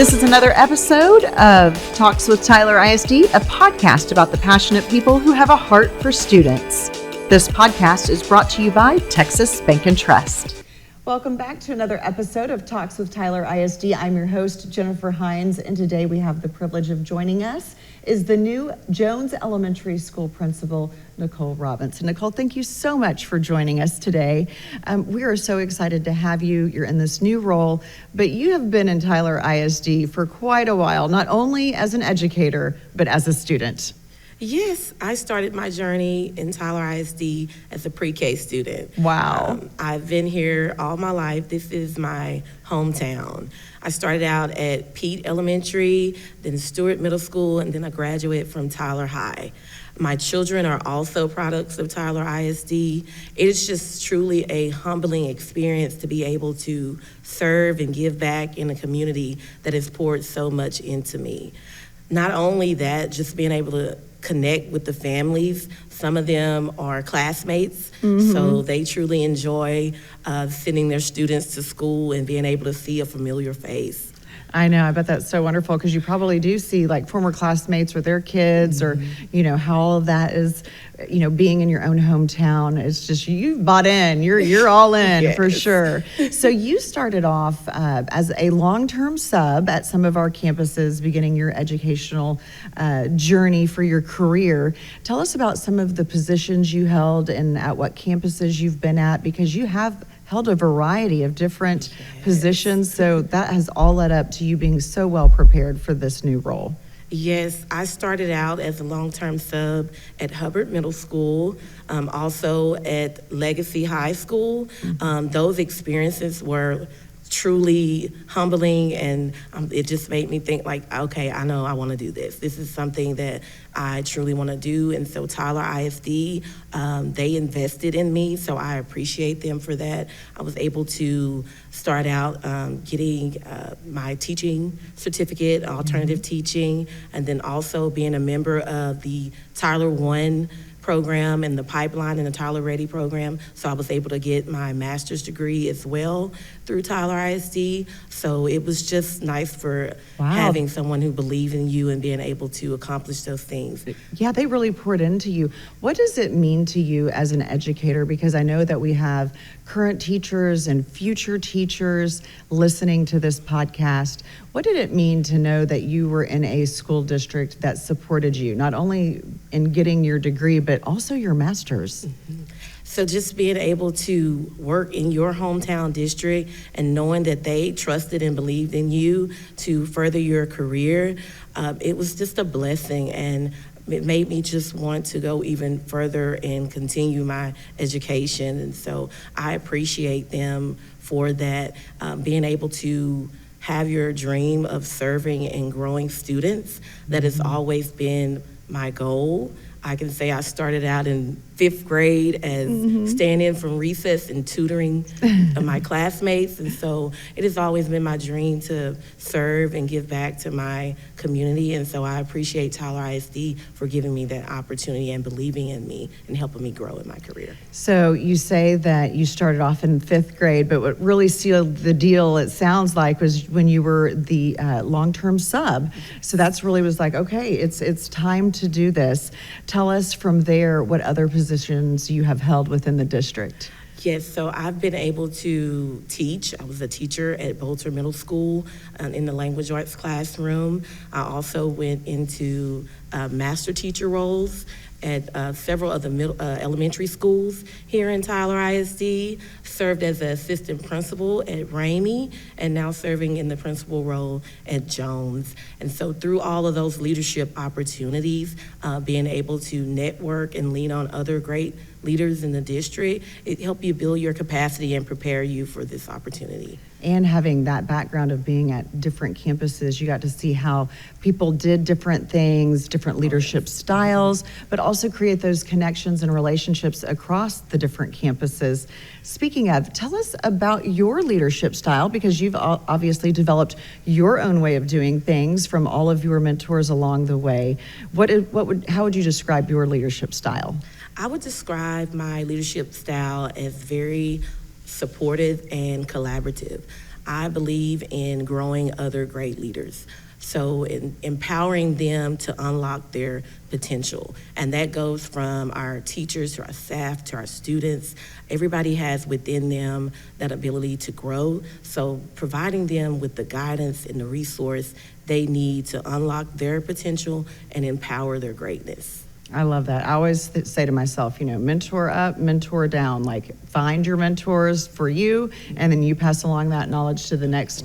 This is another episode of Talks with Tyler ISD, a podcast about the passionate people who have a heart for students. This podcast is brought to you by Texas Bank and Trust. Welcome back to another episode of Talks with Tyler ISD. I'm your host, Jennifer Hines, and today we have the privilege of joining us is the new Jones Elementary School principal, Nicole Robinson. Nicole, thank you so much for joining us today. We are so excited to have you. You're in this new role, but you have been in Tyler ISD for quite a while, not only as an educator, but as a student. Yes, I started my journey in Tyler ISD as a pre-K student. Wow. I've been here all my life. This is my hometown. I started out at Pete Elementary, then Stewart Middle School, and then I graduated from Tyler High. My children are also products of Tyler ISD. It is just truly a humbling experience to be able to serve and give back in a community that has poured so much into me. Not only that, just being able to connect with the families. Some of them are classmates, so they truly enjoy sending their students to school and being able to see a familiar face. I know, I bet that's so wonderful because you probably do see like former classmates or their kids or, you know, how all of that is, you know, being in your own hometown. It's just, you've bought in, you're all in. Yes. For sure. So you started off as a long-term sub at some of our campuses, beginning your educational journey for your career. Tell us about some of the positions you held and at what campuses you've been at, because you have held a variety of different positions, so that has all led up to you being so well prepared for this new role. Yes, I started out as a long-term sub at Hubbard Middle School, also at Legacy High School. Those experiences were truly humbling, and it just made me think like, okay, I know I want to do this. This is something that I truly want to do. And so Tyler ISD, they invested in me, so I appreciate them for that. I was able to start out getting my teaching certificate, alternative teaching, and then also being a member of the Tyler One program and the pipeline in the Tyler Ready program. So I was able to get my master's degree as well through Tyler ISD. So it was just nice for having someone who believed in you and being able to accomplish those things. Yeah, they really poured into you. What does it mean to you as an educator? Because I know that we have current teachers and future teachers listening to this podcast. What did it mean to know that you were in a school district that supported you, not only in getting your degree, but also your master's? So just being able to work in your hometown district and knowing that they trusted and believed in you to further your career, it was just a blessing, and it made me just want to go even further and continue my education. And so I appreciate them for that, being able to have your dream of serving and growing students. That has always been my goal. I can say I started out in 5th grade as staying in from recess and tutoring my classmates. And so it has always been my dream to serve and give back to my community. And so I appreciate Tyler ISD for giving me that opportunity and believing in me and helping me grow in my career. So you say that you started off in 5th grade, but what really sealed the deal, it sounds like, was when you were the long-term sub. So that's really was like, okay, it's time to do this. Tell us from there what other positions you have held within the district. Yes, so I've been able to teach. I was a teacher at Bolter Middle School in the language arts classroom. I also went into master teacher roles at several of the elementary schools here in Tyler ISD, served as an assistant principal at Ramey, and now serving in the principal role at Jones. And so through all of those leadership opportunities, being able to network and lean on other great leaders in the district, it helped you build your capacity and prepare you for this opportunity. And having that background of being at different campuses, you got to see how people did different things, different leadership styles, but also create those connections and relationships across the different campuses. Speaking of, tell us about your leadership style, because you've obviously developed your own way of doing things from all of your mentors along the way. How would you describe your leadership style? I would describe my leadership style as very supportive and collaborative. I believe in growing other great leaders. So empowering them to unlock their potential. And that goes from our teachers to our staff to our students. Everybody has within them that ability to grow. So providing them with the guidance and the resource they need to unlock their potential and empower their greatness. I love that. I always say to myself, mentor up, mentor down. Like, find your mentors for you, and then you pass along that knowledge to the next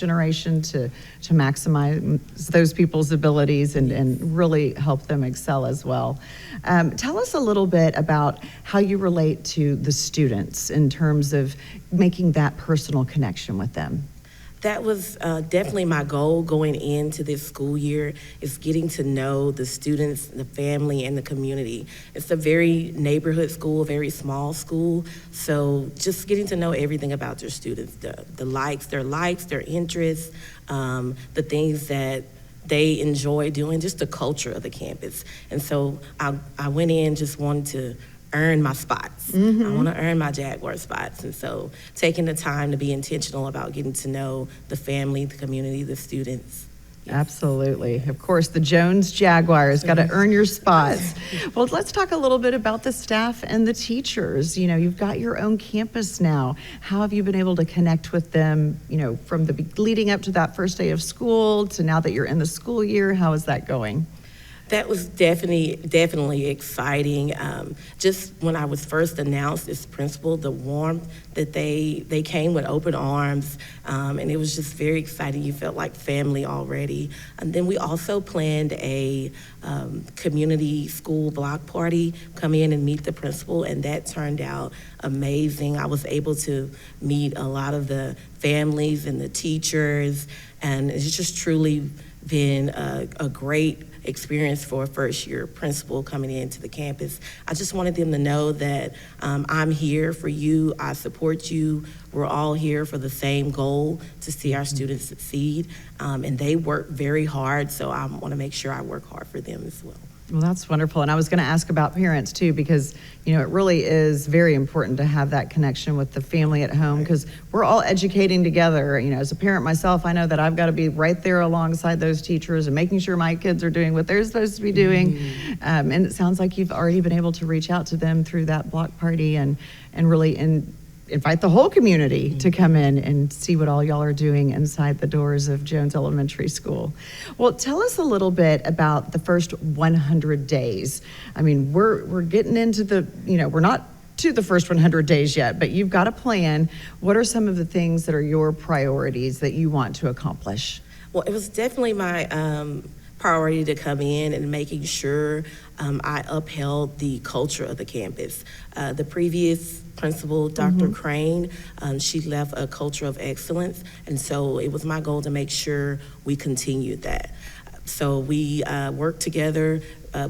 generation to maximize those people's abilities and really help them excel as well. Tell us a little bit about how you relate to the students in terms of making that personal connection with them. That was definitely my goal going into this school year, is getting to know the students, the family, and the community. It's a very neighborhood school, very small school, so just getting to know everything about your students, the likes, their interests, the things that they enjoy doing, just the culture of the campus. And so I went in just wanting to earn my spots. I want to earn my Jaguar spots. And so taking the time to be intentional about getting to know the family, the community, the students. Yes. Absolutely. Of course, the Jones Jaguars got to earn your spots. Well, let's talk a little bit about the staff and the teachers. You've got your own campus now. How have you been able to connect with them, from the leading up to that first day of school to now that you're in the school year? How is that going? That was definitely exciting. Just when I was first announced as principal, the warmth that they came with open arms, and it was just very exciting. You felt like family already. And then we also planned a community school block party, come in and meet the principal, and that turned out amazing. I was able to meet a lot of the families and the teachers, and it's just truly been a great experience for a first-year principal coming into the campus. I just wanted them to know that I'm here for you, I support you, we're all here for the same goal, to see our students succeed, and they work very hard, so I want to make sure I work hard for them as well. Well, that's wonderful. And I was going to ask about parents too, because, it really is very important to have that connection with the family at home, because we're all educating together. As a parent myself, I know that I've got to be right there alongside those teachers and making sure my kids are doing what they're supposed to be doing. And it sounds like you've already been able to reach out to them through that block party and really invite the whole community to come in and see what all y'all are doing inside the doors of Jones Elementary School. Well, tell us a little bit about the first 100 days. I mean, we're getting into we're not to the first 100 days yet, but you've got a plan. What are some of the things that are your priorities that you want to accomplish? Well, it was definitely my priority to come in and making sure I upheld the culture of the campus. The previous principal, Dr. Crane, she left a culture of excellence, and so it was my goal to make sure we continued that. So we worked together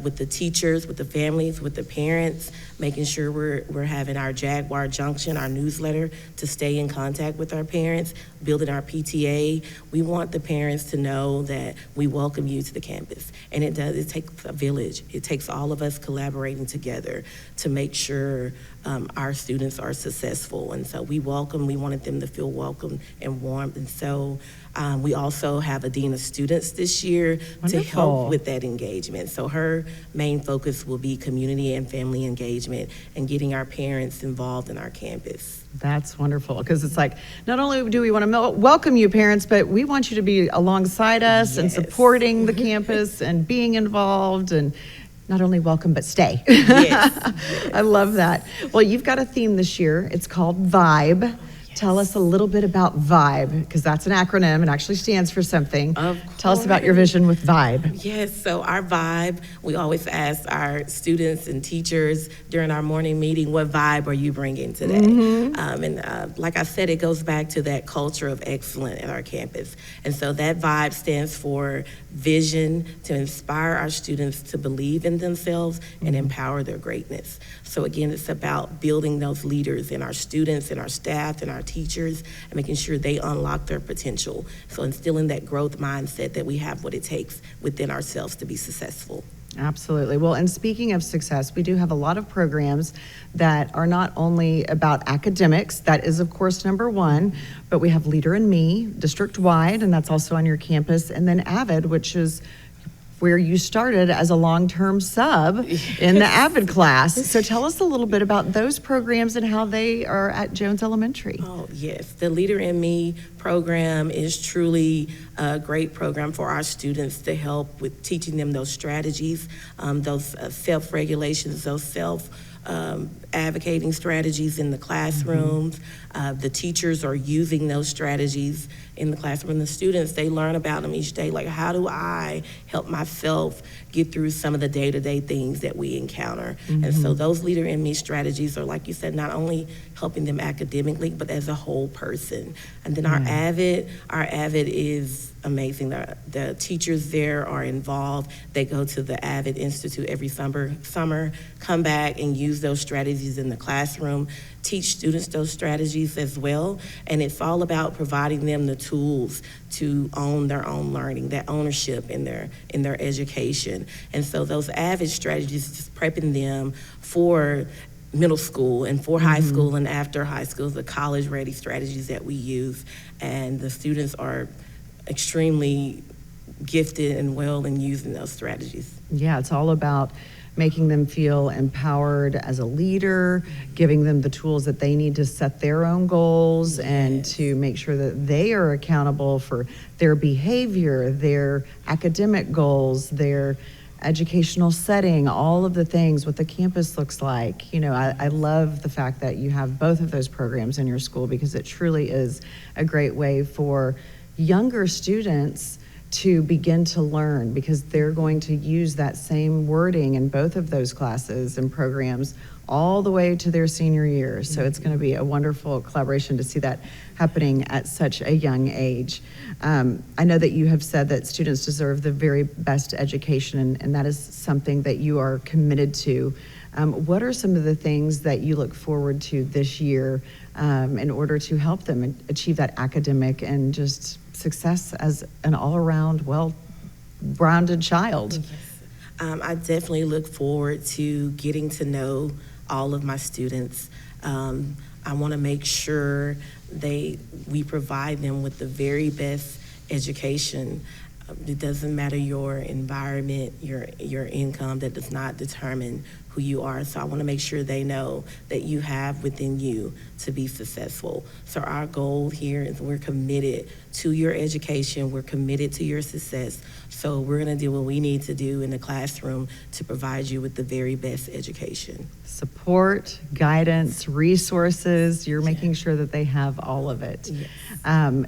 with the teachers, with the families, with the parents, making sure we're having our Jaguar Junction, our newsletter, to stay in contact with our parents, building our PTA. We want the parents to know that we welcome you to the campus. And it takes a village. It takes all of us collaborating together to make sure our students are successful. And so we wanted them to feel welcome and warm. And so we also have a Dean of Students this year to help with that engagement. So her main focus will be community and family engagement and getting our parents involved in our campus. That's wonderful, because it's like, not only do we want to welcome you, parents, but we want you to be alongside us and supporting the campus and being involved, and not only welcome, but stay. Yes. I love that. Well, you've got a theme this year. It's called V.I.B.E. Tell us a little bit about V.I.B.E, because that's an acronym. It actually stands for something. Of course. Tell us about your vision with V.I.B.E. Yes, so our V.I.B.E, we always ask our students and teachers during our morning meeting, what V.I.B.E are you bringing today? Like I said, it goes back to that culture of excellence at our campus. And so that V.I.B.E stands for vision, to inspire our students to believe in themselves and empower their greatness. So again, it's about building those leaders in our students and our staff and our teachers and making sure they unlock their potential. So instilling that growth mindset that we have what it takes within ourselves to be successful. Absolutely. Well, and speaking of success, we do have a lot of programs that are not only about academics, that is, of course, number one, but we have Leader in Me, district-wide, and that's also on your campus, and then AVID, which is where you started as a long-term sub in the AVID class. So tell us a little bit about those programs and how they are at Jones Elementary. Oh, yes. The Leader in Me program is truly a great program for our students to help with teaching them those strategies, those self-regulations, those advocating strategies in the classrooms. The teachers are using those strategies in the classroom. The students, they learn about them each day. Like, how do I help myself get through some of the day-to-day things that we encounter? And so those Leader in Me strategies are, like you said, not only helping them academically, but as a whole person. And then our AVID is amazing. The teachers there are involved. They go to the AVID Institute every summer, come back and use those strategies in the classroom, teach students those strategies as well. And it's all about providing them the tools to own their own learning, that ownership in their education. And so those AVID strategies is prepping them for middle school and for high school and after high school, the college-ready strategies that we use. And the students are extremely gifted and well in using those strategies. Yeah, it's all about making them feel empowered as a leader, giving them the tools that they need to set their own goals and to make sure that they are accountable for their behavior, their academic goals, their educational setting, all of the things, what the campus looks like. You know, I love the fact that you have both of those programs in your school because it truly is a great way for younger students to begin to learn, because they're going to use that same wording in both of those classes and programs all the way to their senior year. So it's going to be a wonderful collaboration to see that happening at such a young age. I know that you have said that students deserve the very best education, and that is something that you are committed to. What are some of the things that you look forward to this year in order to help them achieve that academic and just success as an all-around, well-rounded child? Yes. I definitely look forward to getting to know all of my students. I want to make sure we provide them with the very best education. It doesn't matter your environment, your income, that does not determine who you are. So I want to make sure they know that you have within you to be successful. So our goal here is we're committed to your education. We're committed to your success. So we're going to do what we need to do in the classroom to provide you with the very best education. Support, guidance, resources, you're making sure that they have all of it. Yes.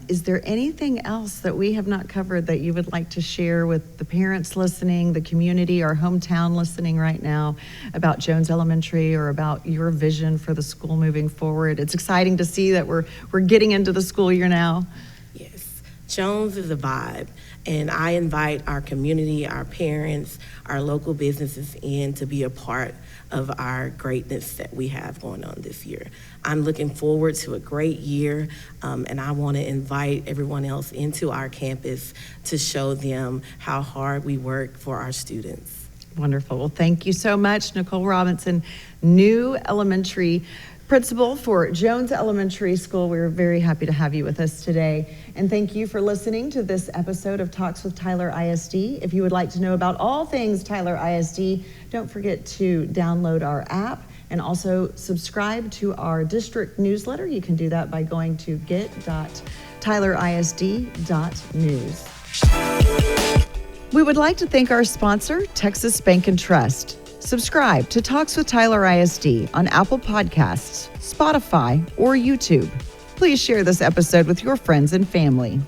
Is there anything else that we have not covered that you would like to share with the parents listening, the community, our hometown listening right now about Jones Elementary or about your vision for the school moving forward? It's exciting to see that we're getting into the school year now. Yes, Jones is a vibe, and I invite our community, our parents, our local businesses in to be a part of our greatness that we have going on this year. I'm looking forward to a great year, and I want to invite everyone else into our campus to show them how hard we work for our students. Wonderful. Well, thank you so much, Nicole Robinson, new elementary principal for Jones Elementary School. We're very happy to have you with us today. And thank you for listening to this episode of Talks with Tyler ISD. If you would like to know about all things Tyler ISD, don't forget to download our app and also subscribe to our district newsletter. You can do that by going to get.tylerisd.news. We would like to thank our sponsor, Texas Bank and Trust. Subscribe to Talks with Tyler ISD on Apple Podcasts, Spotify, or YouTube. Please share this episode with your friends and family.